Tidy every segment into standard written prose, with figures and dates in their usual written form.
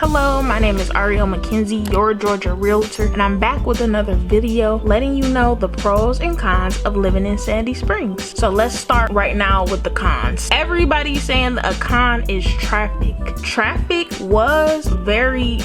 Hello, my name is arielle.mckenzie, your Georgia realtor, and I'm back with another video letting you know the pros and cons of living in Sandy Springs. So let's start right now with the cons. Everybody's saying a con is traffic. Traffic was very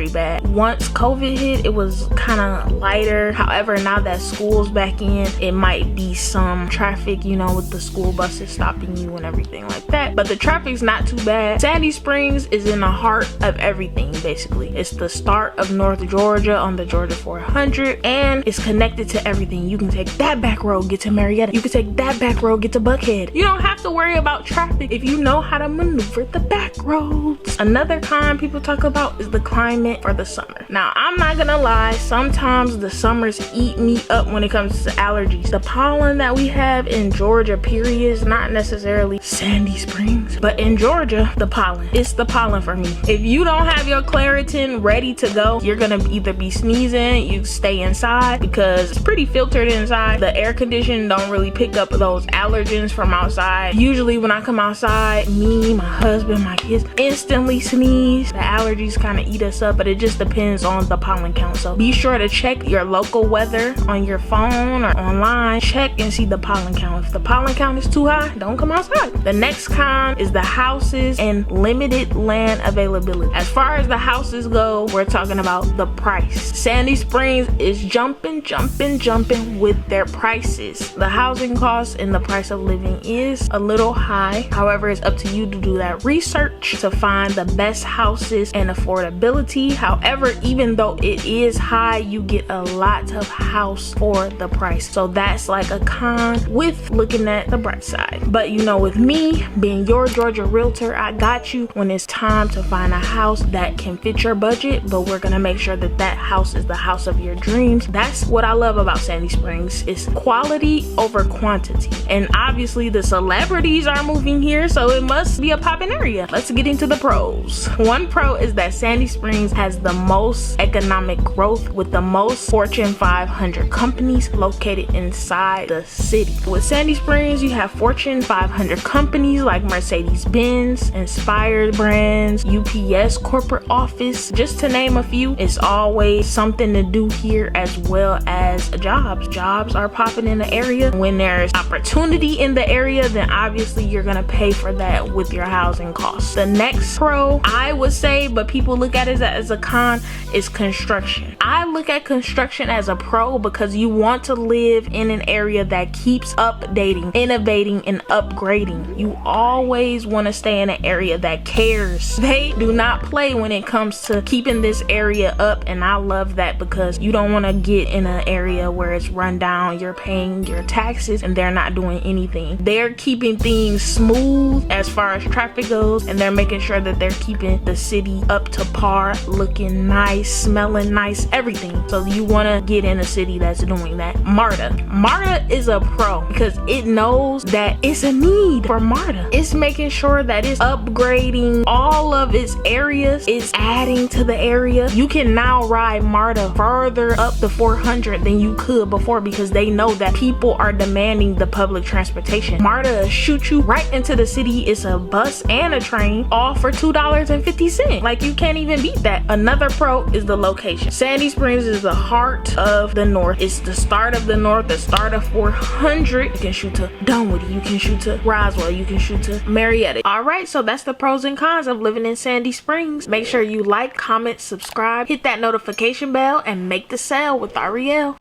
bad. Once COVID hit, it was kind of lighter. However, now that school's back in, it might be some traffic, you know, with the school buses stopping you and everything like that. But the traffic's not too bad. Sandy Springs is in the heart of everything, basically. It's the start of North Georgia on the Georgia 400, and it's connected to everything. You can take that back road, get to Marietta. You can take that back road, get to Buckhead. You don't have to worry about traffic if you know how to maneuver the back roads. Another con people talk about is the climate for the summer. Now, I'm not gonna lie, sometimes the summers eat me up when it comes to allergies. The pollen that we have in Georgia, period, is not necessarily Sandy Springs, but in Georgia, the pollen. It's the pollen for me. If you don't have your Claritin ready to go, you're gonna either be sneezing, you stay inside because it's pretty filtered inside. The air conditioning don't really pick up those allergens from outside. Usually when I come outside, me, my husband, my kids instantly sneeze. The allergies kind of eat us up, but it just depends on the pollen count. So be sure to check your local weather on your phone or online. Check and see the pollen count. If the pollen count is too high, don't come outside. The next con is the houses and limited land availability. As far as the houses go, we're talking about the price. Sandy Springs is jumping with their prices. The housing costs and the price of living is a little high. However, it's up to you to do that research to find the best houses and affordability. However, even though it is high, you get a lot of house for the price. So that's like a con with looking at the bright side. But you know, with me being your Georgia realtor, I got you when it's time to find a house that can fit your budget, but we're gonna make sure that that house is the house of your dreams. That's what I love about Sandy Springs. It's quality over quantity, and obviously the celebrities are moving here, so it must be a poppin' area. Let's get into the pros. One pro is that Sandy Springs has the most economic growth with the most Fortune 500 companies located inside the city. With Sandy Springs, you have Fortune 500 companies like Mercedes-Benz, Inspired Brands, UPS corporate office, just to name a few. It's always something to do here, as well as jobs. Jobs are popping in the area. When there's opportunity in the area, then obviously you're gonna pay for that with your housing costs. The next pro, I would say, but people look at it as a con, is construction. I look at construction as a pro because you want to live in an area that keeps updating, innovating, and upgrading. You always want to stay in an area that cares. They do not play when it comes to keeping this area up, and I love that because you don't want to get in an area where it's run down, you're paying your taxes and they're not doing anything. They're keeping things smooth as far as traffic goes, and they're making sure that they're keeping the city up to par, looking nice, smelling nice, everything. So you want to get in a city that's doing that. MARTA is a pro because it knows that it's a need for MARTA. It's making sure that it's upgrading all of its areas, is adding to the area. You can now ride MARTA further up the 400 than you could before because they know that people are demanding the public transportation. MARTA shoot you right into the city. It's a bus and a train, all for $2.50. Like, you can't even beat that. Another pro is the location. Sandy Springs is the heart of the north. It's the start of the north, the start of 400. You can shoot to Dunwoody, you can shoot to Roswell, you can shoot to Marietta. All right, so that's the pros and cons of living in Sandy Springs. Make sure you like, comment, subscribe, hit that notification bell, and make the sale with Arielle.